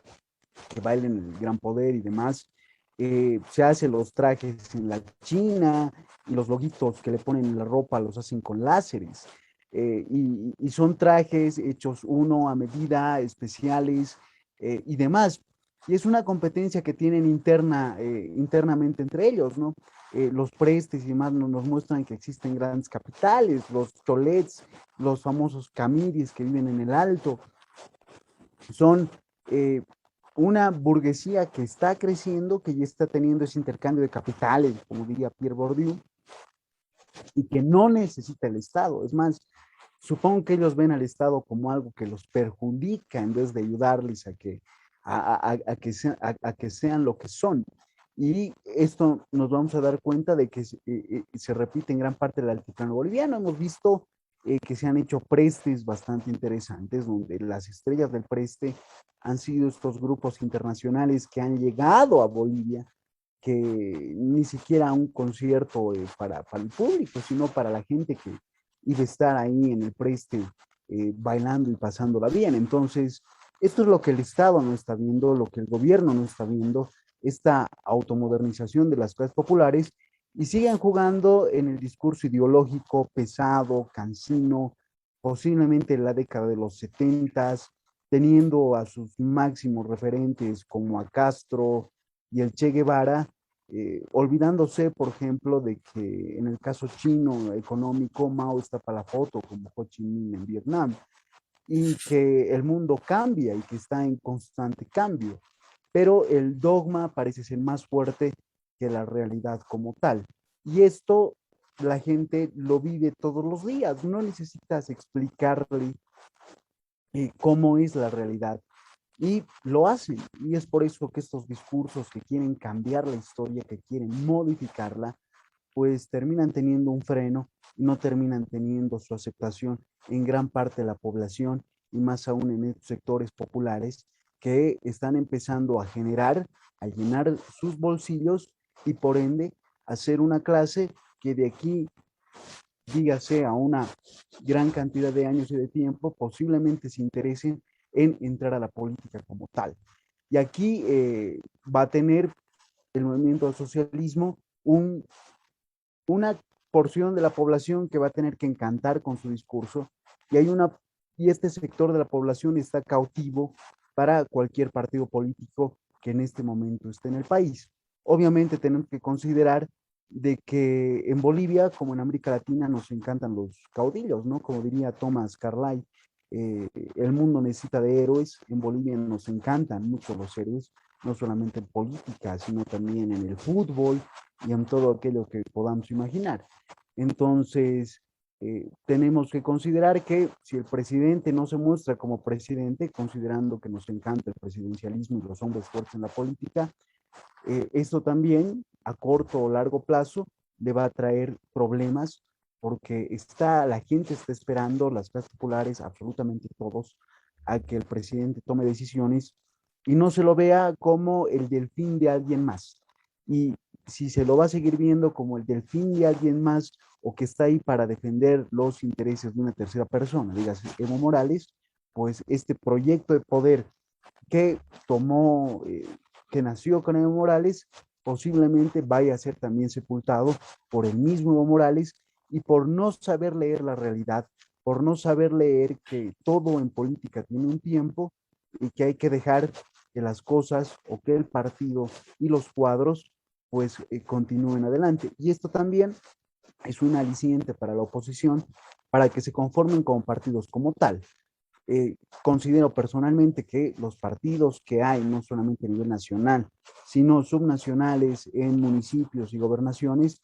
que bailen el gran poder y demás. Se hacen los trajes en la China y los loguitos que le ponen en la ropa los hacen con láseres. Y son trajes hechos uno a medida, especiales y demás. Y es una competencia que tienen internamente entre ellos, ¿no? Los prestes y demás nos muestran que existen grandes capitales, los cholets, los famosos camiris que viven en el alto, son eh, una burguesía que está creciendo, que ya está teniendo ese intercambio de capitales, como diría Pierre Bourdieu, y que no necesita el Estado. Es más, supongo que ellos ven al Estado como algo que los perjudica en vez de ayudarles a que sean lo que son. Y esto nos vamos a dar cuenta de que se repite en gran parte del altiplano boliviano. Hemos visto que se han hecho prestes bastante interesantes, donde las estrellas del preste han sido estos grupos internacionales que han llegado a Bolivia, que ni siquiera un concierto para el público, sino para la gente que iba a estar ahí en el preste bailando y pasándola bien. Entonces, esto es lo que el Estado no está viendo, lo que el gobierno no está viendo, esta automodernización de las clases populares, y siguen jugando en el discurso ideológico pesado, cansino, posiblemente en la década de los 70, teniendo a sus máximos referentes como a Castro y el Che Guevara, olvidándose, por ejemplo, de que en el caso chino económico, Mao está para la foto como Ho Chi Minh en Vietnam, y que el mundo cambia y que está en constante cambio, pero el dogma parece ser más fuerte que la realidad como tal. Y esto la gente lo vive todos los días, no necesitas explicarle cómo es la realidad. Y lo hacen. Y es por eso que estos discursos que quieren cambiar la historia, que quieren modificarla, pues terminan teniendo un freno y no terminan teniendo su aceptación en gran parte de la población y más aún en estos sectores populares que están empezando a generar, a llenar sus bolsillos y por ende a ser una clase que de aquí, dígase, a una gran cantidad de años y de tiempo, posiblemente se interesen en entrar a la política como tal. Y aquí va a tener el movimiento del socialismo una porción de la población que va a tener que encantar con su discurso y y este sector de la población está cautivo para cualquier partido político que en este momento esté en el país. Obviamente tenemos que considerar de que en Bolivia, como en América Latina, nos encantan los caudillos, ¿no? Como diría Thomas Carlyle, el mundo necesita de héroes. En Bolivia nos encantan mucho los héroes, no solamente en política, sino también en el fútbol y en todo aquello que podamos imaginar. Entonces, tenemos que considerar que si el presidente no se muestra como presidente, considerando que nos encanta el presidencialismo y los hombres fuertes en la política, esto también a corto o largo plazo le va a traer problemas porque la gente está esperando, las clases populares, absolutamente todos, a que el presidente tome decisiones y no se lo vea como el delfín de alguien más. Y si se lo va a seguir viendo como el delfín de alguien más o que está ahí para defender los intereses de una tercera persona, dígase Evo Morales, pues este proyecto de poder que tomó que nació con Evo Morales, posiblemente vaya a ser también sepultado por el mismo Evo Morales y por no saber leer la realidad, por no saber leer que todo en política tiene un tiempo y que hay que dejar que las cosas o que el partido y los cuadros pues continúen adelante. Y esto también es un aliciente para la oposición para que se conformen con partidos como tal. Considero personalmente que los partidos que hay, no solamente a nivel nacional, sino subnacionales en municipios y gobernaciones,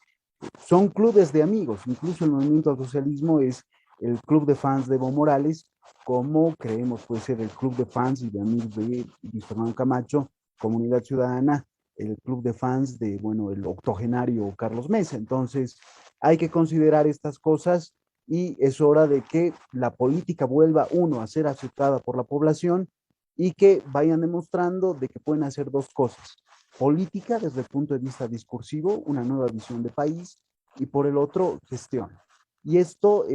son clubes de amigos. Incluso el movimiento al socialismo es el club de fans de Evo Morales, como creemos puede ser el club de fans y de amigos de Luis Fernando Camacho, Comunidad Ciudadana, el club de fans de, bueno, el octogenario Carlos Mesa. Entonces, hay que considerar estas cosas y es hora de que la política vuelva, uno, a ser aceptada por la población y que vayan demostrando de que pueden hacer dos cosas. Política desde el punto de vista discursivo, una nueva visión de país, y por el otro, gestión. Y esto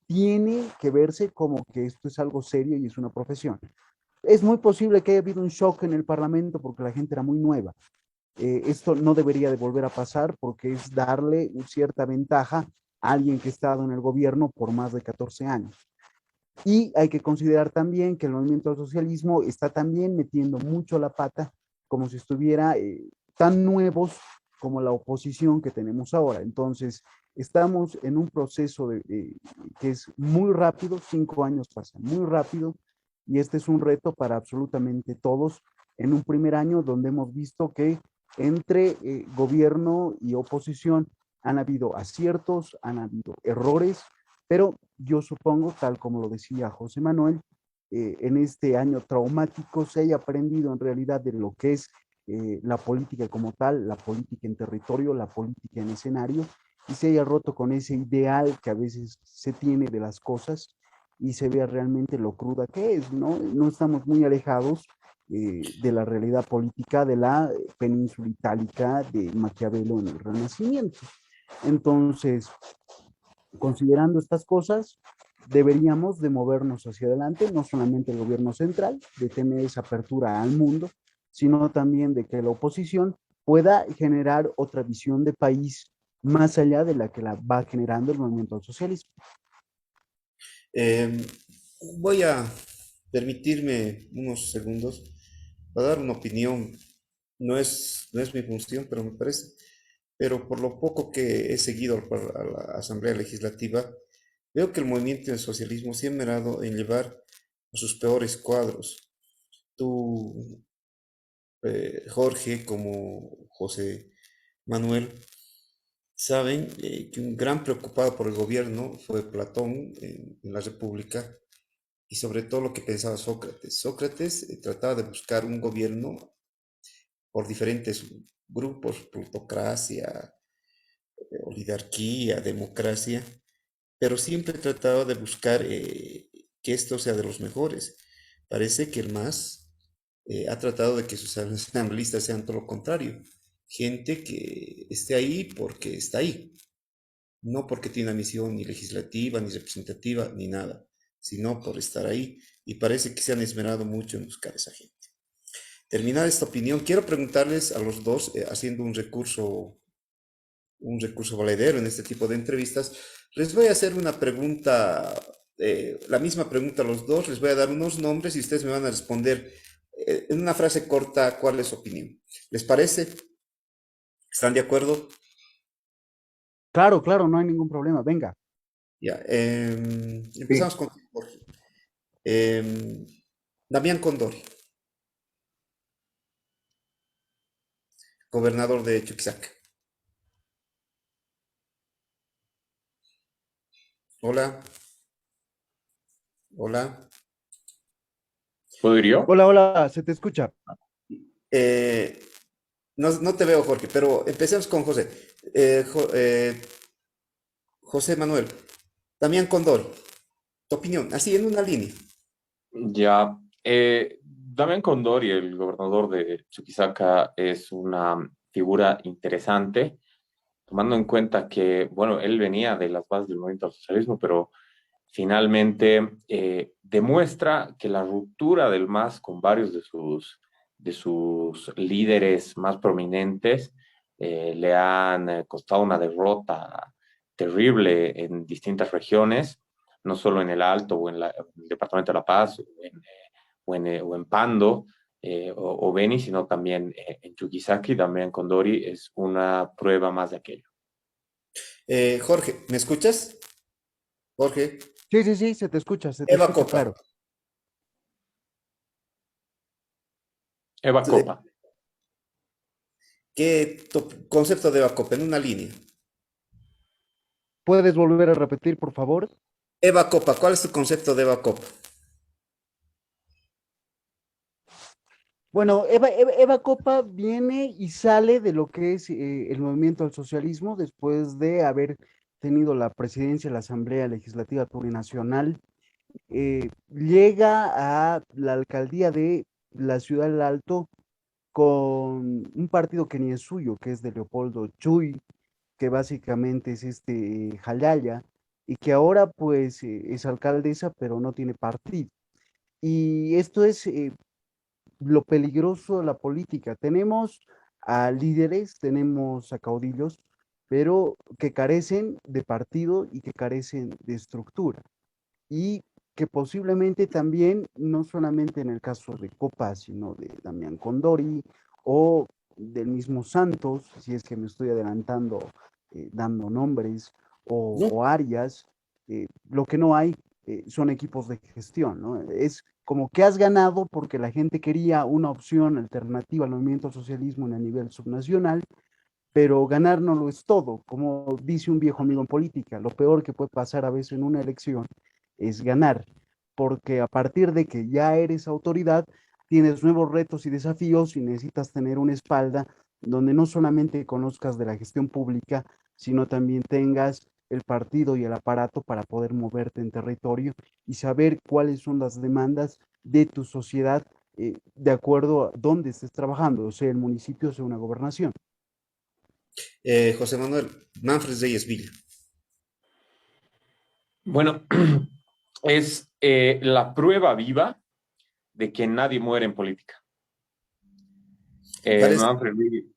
tiene que verse como que esto es algo serio y es una profesión. Es muy posible que haya habido un shock en el Parlamento porque la gente era muy nueva. Esto no debería de volver a pasar porque es darle cierta ventaja a alguien que ha estado en el gobierno por más de 14 años. Y hay que considerar también que el movimiento del socialismo está también metiendo mucho la pata como si estuviera tan nuevos como la oposición que tenemos ahora. Entonces, estamos en un proceso que es muy rápido, 5 años pasan muy rápido, y este es un reto para absolutamente todos en un primer año donde hemos visto que entre gobierno y oposición han habido aciertos, han habido errores, pero yo supongo, tal como lo decía José Manuel, en este año traumático se haya aprendido en realidad de lo que es la política como tal, la política en territorio, la política en escenario, y se haya roto con ese ideal que a veces se tiene de las cosas y se vea realmente lo cruda que es, ¿no? No estamos muy alejados de la realidad política de la península itálica de Maquiavelo en el Renacimiento. Entonces, considerando estas cosas, deberíamos de movernos hacia adelante, no solamente el gobierno central, de tener esa apertura al mundo, sino también de que la oposición pueda generar otra visión de país más allá de la que la va generando el movimiento al socialismo. Eh, Voy a permitirme unos segundos para dar una opinión. No es mi función, pero me parece. Pero por lo poco que he seguido a la Asamblea Legislativa, veo que el movimiento del socialismo se ha esmerado en llevar a sus peores cuadros. Tú, Jorge, como José Manuel, saben que un gran preocupado por el gobierno fue Platón en la República y sobre todo lo que pensaba Sócrates. Sócrates trataba de buscar un gobierno por diferentes grupos, plutocracia, oligarquía, democracia, pero siempre trataba de buscar que esto sea de los mejores. Parece que el MAS ha tratado de que sus asambleístas sean todo lo contrario, gente que esté ahí porque está ahí, no porque tiene una misión ni legislativa, ni representativa, ni nada, sino por estar ahí. Y parece que se han esmerado mucho en buscar a esa gente. Terminada esta opinión, quiero preguntarles a los dos, haciendo un recurso valedero en este tipo de entrevistas, les voy a hacer una pregunta, la misma pregunta a los dos, les voy a dar unos nombres y ustedes me van a responder en una frase corta cuál es su opinión. ¿Les parece? ¿Están de acuerdo? Claro, claro, no hay ningún problema, venga. Ya, Sí. empezamos con Jorge. Em, Damián Condori, gobernador de Chuquisaca. Hola, hola. ¿Puedo ir yo? Hola, hola, se te escucha. Eh, no te veo, Jorge, pero empecemos con José. José Manuel, Damián Condori, tu opinión, así en una línea. Ya. Damián Condori, el gobernador de Chuquisaca, es una figura interesante, tomando en cuenta que, bueno, él venía de las bases del movimiento al socialismo, pero finalmente demuestra que la ruptura del MAS con varios de sus líderes más prominentes le han costado una derrota terrible en distintas regiones, no solo en el Alto o en el Departamento de La Paz o en Pando o Beni, sino también en Chuquisaca y también en Condori es una prueba más de aquello. Jorge, ¿me escuchas? Jorge, Sí, sí, sí, se te Eva escucha Copa. claro. Eva Copa. ¿Qué concepto de Eva Copa en una línea? ¿Puedes volver a repetir, por favor? Eva Copa, ¿cuál es tu concepto de Eva Copa? Bueno, Eva Copa viene y sale de lo que es el movimiento al socialismo después de haber tenido la presidencia de la Asamblea Legislativa Plurinacional. Llega a la alcaldía de la Ciudad del Alto con un partido que ni es suyo, que es de Leopoldo Chuy, que básicamente es Jalaya, y que ahora pues es alcaldesa, pero no tiene partido. Y esto es lo peligroso de la política. Tenemos a líderes, tenemos a caudillos, pero que carecen de partido y que carecen de estructura. Y que posiblemente también, no solamente en el caso de Copa, sino de Damián Condori o del mismo Santos, si es que me estoy adelantando dando nombres, No, o Arias, lo que no hay son equipos de gestión, ¿no? Es como que has ganado porque la gente quería una opción alternativa al movimiento socialismo en el nivel subnacional, pero ganar no lo es todo. Como dice un viejo amigo en política, lo peor que puede pasar a veces en una elección es ganar, porque a partir de que ya eres autoridad, tienes nuevos retos y desafíos y necesitas tener una espalda donde no solamente conozcas de la gestión pública, sino también tengas el partido y el aparato para poder moverte en territorio y saber cuáles son las demandas de tu sociedad de acuerdo a dónde estés trabajando, sea el municipio, sea una gobernación. José Manuel, Manfred Reyes Villa. Bueno, es la prueba viva de que nadie muere en política. Me parece,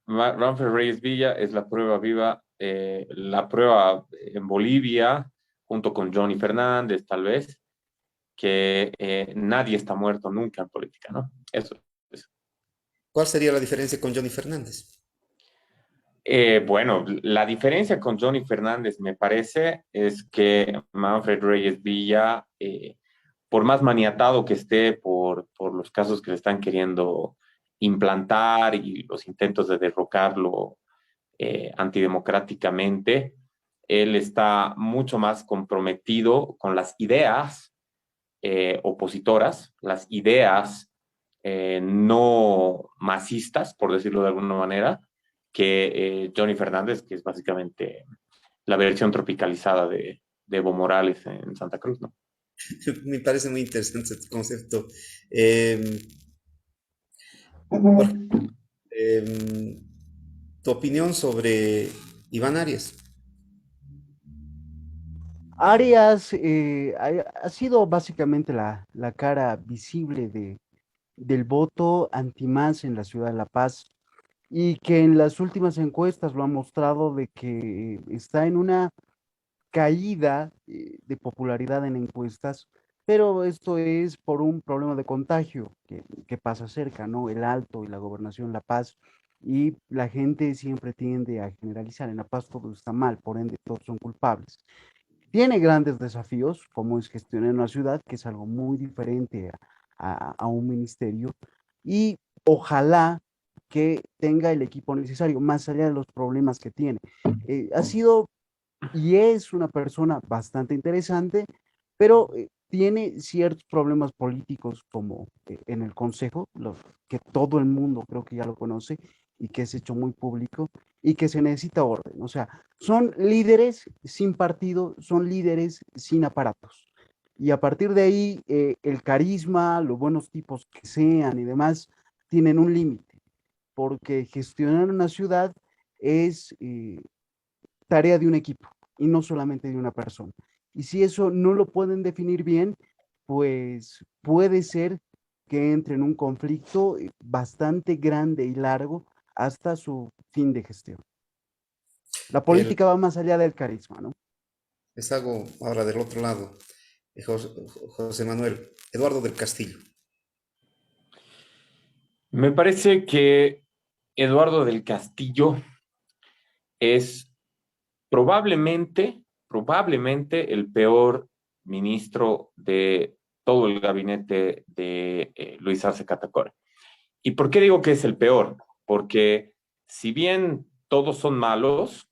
Manfred Reyes Villa es la prueba viva, la prueba en Bolivia, junto con Johnny Fernández, tal vez, que nadie está muerto nunca en política, ¿no? Eso. ¿cuál sería la diferencia con Johnny Fernández? Bueno, la diferencia con Johnny Fernández, me parece, es que Manfred Reyes Villa, por más maniatado que esté por los casos que le están queriendo implantar y los intentos de derrocarlo antidemocráticamente, él está mucho más comprometido con las ideas opositoras, las ideas no masistas, por decirlo de alguna manera, que Johnny Fernández, que es básicamente la versión tropicalizada de Evo Morales en Santa Cruz, ¿no? Me parece muy interesante este concepto. Eh, Jorge, eh, tu opinión sobre Iván Arias. Arias ha sido básicamente la cara visible del voto anti-MAS en la ciudad de La Paz y que en las últimas encuestas lo ha mostrado de que está en una caída de popularidad en encuestas, pero esto es por un problema de contagio que pasa cerca, ¿no? El Alto y la gobernación La Paz, y la gente siempre tiende a generalizar, en La Paz todo está mal, por ende todos son culpables. Tiene grandes desafíos, como es gestionar una ciudad, que es algo muy diferente a un ministerio, y ojalá que tenga el equipo necesario, más allá de los problemas que tiene. Ha sido y es una persona bastante interesante, pero tiene ciertos problemas políticos como en el Consejo, que todo el mundo creo que ya lo conoce y que es hecho muy público y que se necesita orden. O sea, son líderes sin partido, son líderes sin aparatos. Y a partir de ahí, el carisma, los buenos tipos que sean y demás, tienen un límite, porque gestionar una ciudad es tarea de un equipo y no solamente de una persona. Y si eso no lo pueden definir bien, pues puede ser que entre en un conflicto bastante grande y largo hasta su fin de gestión. La El, política va más allá del carisma, ¿no? les hago ahora del otro lado, José, José Manuel, Eduardo del Castillo. Me parece que Eduardo del Castillo es probablemente el peor ministro de todo el gabinete de Luis Arce Catacora. ¿Y por qué digo que es el peor? Porque si bien todos son malos,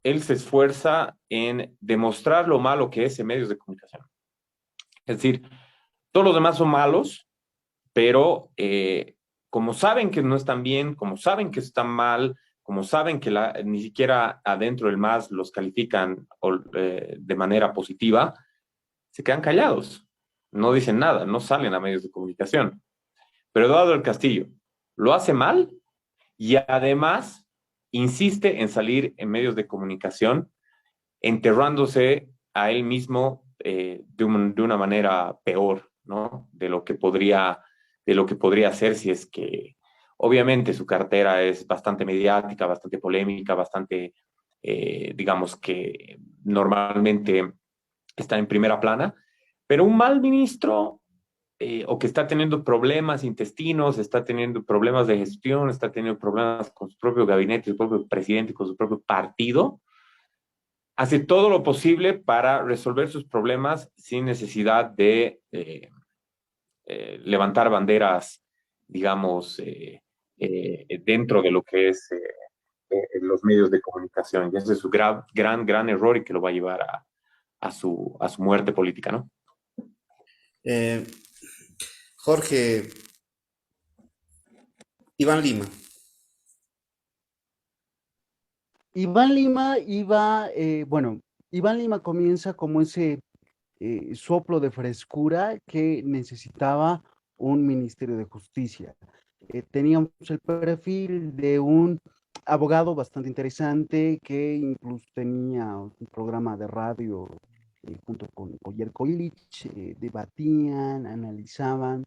él se esfuerza en demostrar lo malo que es en medios de comunicación. Es decir, todos los demás son malos, pero como saben que no están bien, como saben que están mal, como saben que ni siquiera adentro del MAS los califican de manera positiva, se quedan callados, no dicen nada, no salen a medios de comunicación. Pero Eduardo del Castillo lo hace mal y además insiste en salir en medios de comunicación enterrándose a él mismo de una manera peor, ¿no? De lo que podría hacer si es que, obviamente, su cartera es bastante mediática, bastante polémica, bastante, digamos que normalmente está en primera plana, pero un mal ministro o que está teniendo problemas intestinos, está teniendo problemas de gestión, está teniendo problemas con su propio gabinete, su propio presidente, con su propio partido, hace todo lo posible para resolver sus problemas sin necesidad de levantar banderas, digamos, dentro de lo que es los medios de comunicación. Y ese es su gran error y que lo va a llevar a su muerte política, ¿no? Eh, Jorge, Iván Lima. Iván Lima iba, bueno, Iván Lima comienza como ese soplo de frescura que necesitaba un Ministerio de Justicia. Teníamos el perfil de un abogado bastante interesante que incluso tenía un programa de radio junto con Yerko Illich, debatían, analizaban,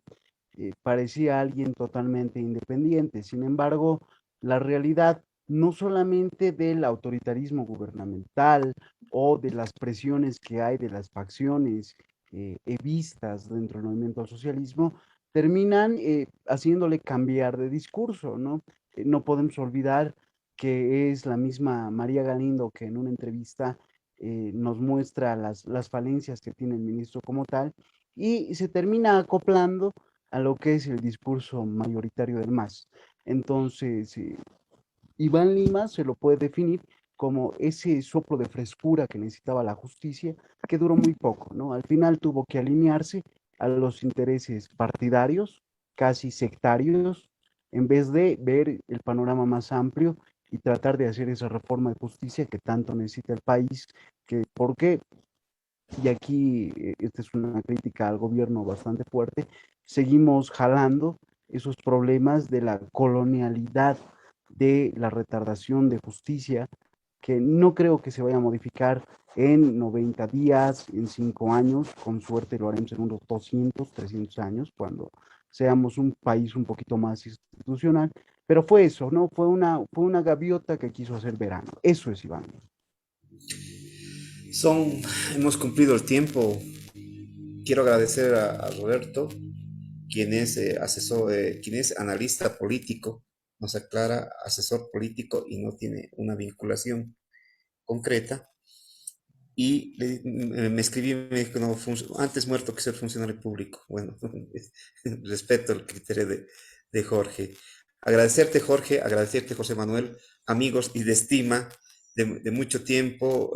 parecía alguien totalmente independiente. Sin embargo, la realidad no solamente del autoritarismo gubernamental o de las presiones que hay de las facciones evistas dentro del movimiento al socialismo, terminan haciéndole cambiar de discurso, ¿no? No podemos olvidar que es la misma María Galindo que en una entrevista nos muestra las falencias que tiene el ministro como tal y se termina acoplando a lo que es el discurso mayoritario del MAS. Entonces, Iván Lima se lo puede definir como ese soplo de frescura que necesitaba la justicia, que duró muy poco, ¿no? Al final tuvo que alinearse a los intereses partidarios, casi sectarios, en vez de ver el panorama más amplio y tratar de hacer esa reforma de justicia que tanto necesita el país, que porque y aquí esta es una crítica al gobierno bastante fuerte, seguimos jalando esos problemas de la colonialidad, de la retardación de justicia, que no creo que se vaya a modificar en 90 días, en 5 años, con suerte lo haremos en unos 200, 300 años, cuando seamos un país un poquito más institucional, pero fue eso, ¿no? Fue una gaviota que quiso hacer verano. Eso es Iván. Hemos cumplido el tiempo. Quiero agradecer a Roberto, quien es asesor, quien es analista político, nos aclara, asesor político y no tiene una vinculación concreta. Y me escribí, me dijo, no, antes muerto que ser funcionario público. Bueno, respeto el criterio de Jorge. Agradecerte, Jorge, agradecerte, José Manuel, amigos y de estima, de mucho tiempo,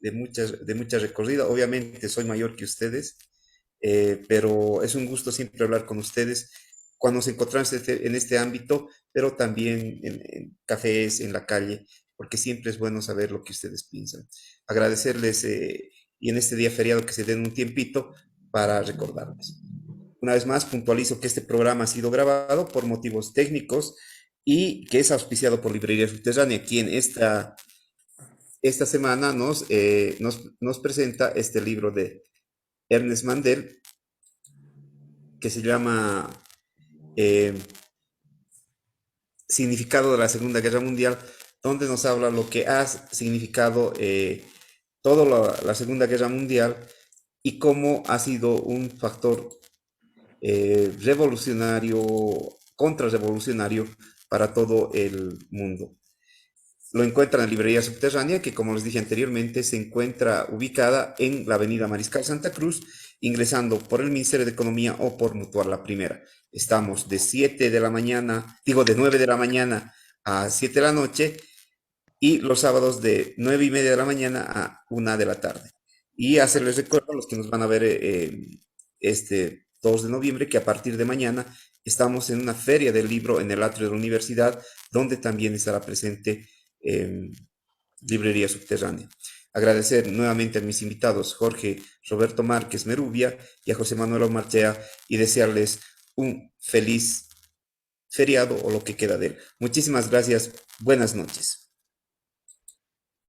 de mucha recorrida. Obviamente soy mayor que ustedes, pero es un gusto siempre hablar con ustedes cuando se encuentran en este ámbito, pero también en cafés, en la calle, porque siempre es bueno saber lo que ustedes piensan. Agradecerles y en este día feriado que se den un tiempito para recordarles. Una vez más, puntualizo que este programa ha sido grabado por motivos técnicos y que es auspiciado por Librería Subterránea, quien esta semana nos presenta este libro de Ernest Mandel, que se llama eh, Significado de la Segunda Guerra Mundial, donde nos habla lo que ha significado toda la Segunda Guerra Mundial y cómo ha sido un factor revolucionario, contrarrevolucionario para todo el mundo. Lo encuentran en Librería Subterránea, que como les dije anteriormente, se encuentra ubicada en la avenida Mariscal Santa Cruz, ingresando por el Ministerio de Economía o por Mutual La Primera. Estamos de 7 de la mañana, digo de 9 de la mañana a 7 de la noche, y los sábados de 9:30 de la mañana a 1 de la tarde. Y hacerles recuerdo a los que nos van a ver este 2 de noviembre que a partir de mañana estamos en una feria del libro en el atrio de la universidad, donde también estará presente Librería Subterránea. Agradecer nuevamente a mis invitados Jorge Roberto Márquez Merubia y a José Manuel Omarchea y desearles un feliz feriado o lo que queda de él. Muchísimas gracias. Buenas noches.